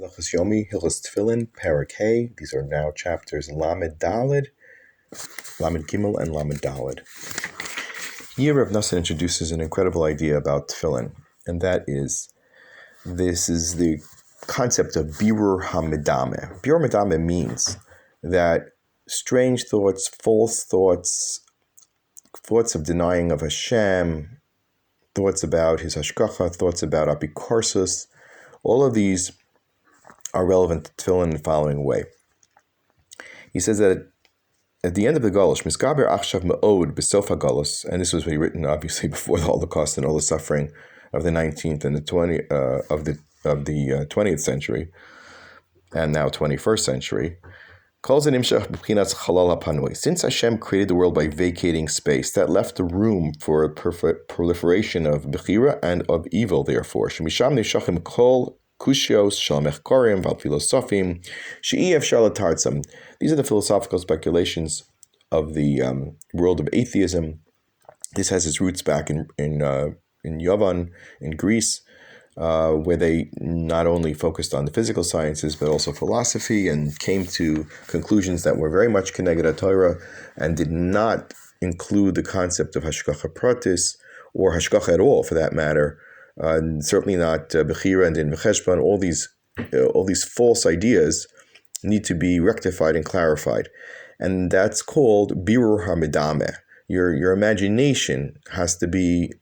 Hilchos Yomi, Hilchos Tefillin, Perek Hey. These are now chapters Lamed Daled, Lamed Gimel, and Lamed Daled. Here Rav Nosson introduces an incredible idea about Tefillin, and that is, this is the concept of Birur HaMedame. Birur HaMedame means that strange thoughts, false thoughts, thoughts of denying of Hashem, thoughts about His Hashgacha, thoughts about Apikorsus, all of these are relevant to Tefillin in the following way. He says that at the end of the Golush, Miskaber Achshav Me'od B'sof HaGolus, and this was written obviously before the Holocaust and all the suffering of the 19th and the 20th century, and now 21st century. Since Hashem created the world by vacating space, that left the room for a proliferation of Bechira and of evil, therefore. Shemisham Nishachim Kol Kushios Shalmechkorim Val Filosofim She'iev Charlatarzam. These are the philosophical speculations of the world of atheism. This has its roots back in Yavan, in Greece, where they not only focused on the physical sciences but also philosophy, and came to conclusions that were very much Keneged Torah and did not include the concept of Hashgacha Pratis or Hashgacha at all, for that matter. Certainly not Bechira and Din V'Cheshbon. All these false ideas need to be rectified and clarified, and that's called Birur HaMedame. Your imagination has to be,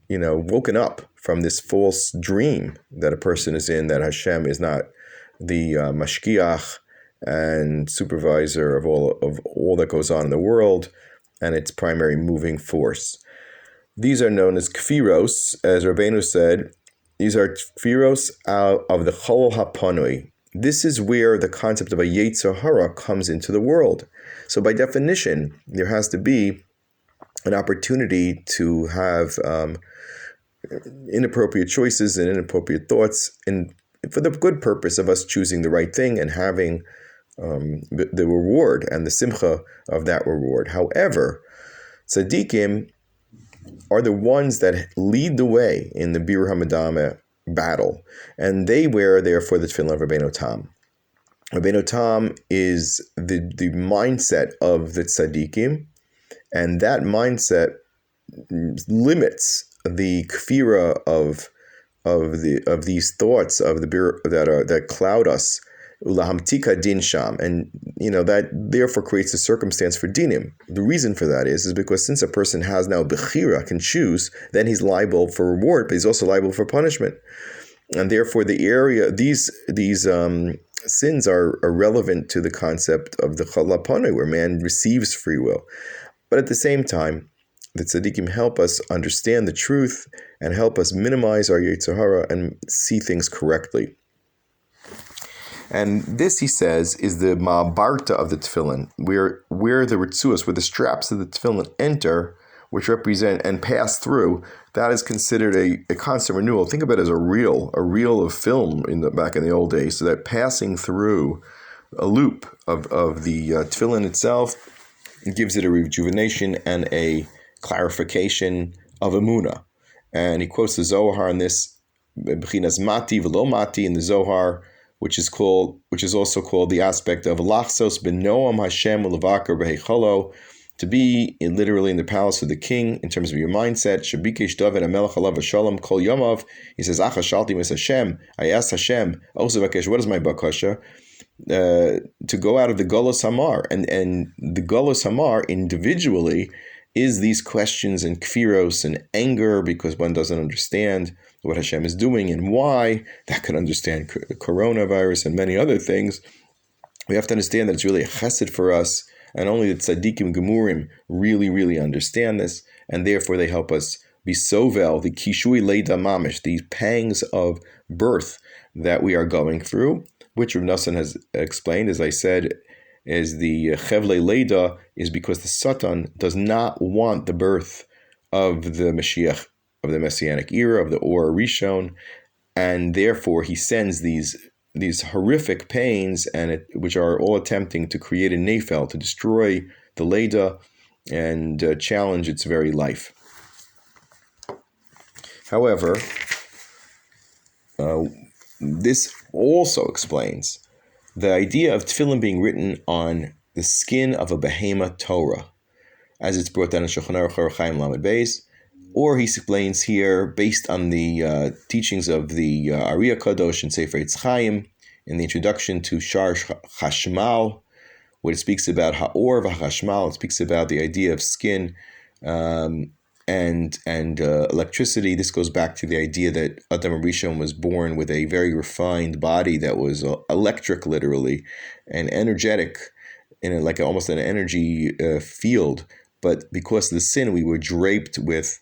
woken up from this false dream that a person is in, that Hashem is not the mashkiach and supervisor of all that goes on in the world, and its primary moving force. These are known as kfiros, as Rabbeinu said. These are kfiros of the Chol HaPanui. This is where the concept of a Yetzer Hara comes into the world. So by definition, there has to be an opportunity to have inappropriate choices and inappropriate thoughts, and for the good purpose of us choosing the right thing and having the reward and the simcha of that reward. However, tzaddikim are the ones that lead the way in the Birur HaMedame battle, and they wear, therefore, the tefillin of Rabbeinu Tam. Rabbeinu Tam is the mindset of the tzaddikim, and that mindset limits the kfira of these thoughts of the bir that cloud us, ulahamtika din sham, and that therefore creates a circumstance for dinim. The reason for that is because since a person has now bechira, can choose, then he's liable for reward, but he's also liable for punishment, and therefore these sins are relevant to the concept of the Chol HaPanui, where man receives free will. But at the same time, the tzaddikim help us understand the truth and help us minimize our Yetzer Hara and see things correctly. And this, he says, is the ma'abarta of the tefillin, where the ritzuos, where the straps of the tefillin enter, which represent and pass through. That is considered a constant renewal. Think about it as a reel of film back in the old days. So that passing through a loop of the tefillin itself gives it a rejuvenation and a clarification of emunah. And he quotes the Zohar on this, B'chinas mati v'lo mati, in the Zohar, which is also called the aspect of lachsos b'noam Hashem u'levakar b'heicholo, to be literally in the palace of the king in terms of your mindset. Shabikesh David HaMelech alav shalom kol yomav. He says, Acha shalti mis Hashem. I asked Hashem, Osevakesh, what is my bakasha? To go out of the Golos Hamar, and the Golos Hamar individually is these questions and kfiros and anger, because one doesn't understand what Hashem is doing and why. That could understand coronavirus and many other things. We have to understand that it's really a chesed for us, and only the tzaddikim gemurim really, really understand this, and therefore they help us be sovel, the kishui leida mamish, these pangs of birth that we are going through, which Rav Nosson has explained, as I said, is the chevle leida, is because the Satan does not want the birth of the Mashiach, of the Messianic era, of the Or Rishon, and therefore he sends these horrific pains, which are all attempting to create a nefel, to destroy the leida and challenge its very life. However, this also explains the idea of tefillin being written on the skin of a behemoth Torah, as it's brought down in Shulchan Aruch Orach Chaim Lamed Beis, or he explains here based on the teachings of the Ari HaKadosh and Sefer Eitz Chaim in the introduction to Shar Chashmal, where it speaks about Ha'or v'Hachashmal. It speaks about the idea of skin and electricity. This goes back to the idea that Adam Rishon was born with a very refined body that was electric, literally, and energetic, in like almost an energy field. But because of the sin, we were draped with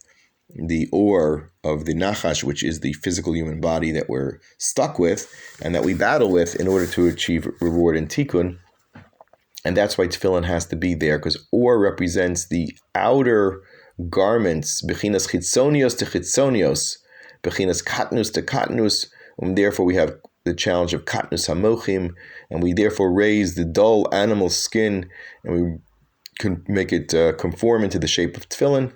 the ore of the nachash, which is the physical human body that we're stuck with and that we battle with in order to achieve reward and tikkun. And that's why tefillin has to be there, because or represents the outer garments, bechinas chitzonios to chitzonios, bechinas katnus to katnus, and therefore we have the challenge of katnus hamochim, and we therefore raise the dull animal skin, and we can make it conform into the shape of tefillin.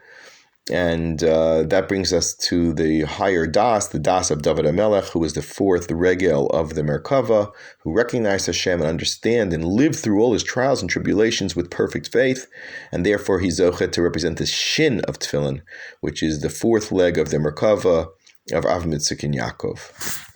And that brings us to the higher das, the das of David HaMelech, who was the fourth regel of the Merkava, who recognized Hashem and understand and live through all his trials and tribulations with perfect faith, and therefore he's zochet to represent the shin of tefillin, which is the fourth leg of the Merkava of Av Mitzik and Yaakov.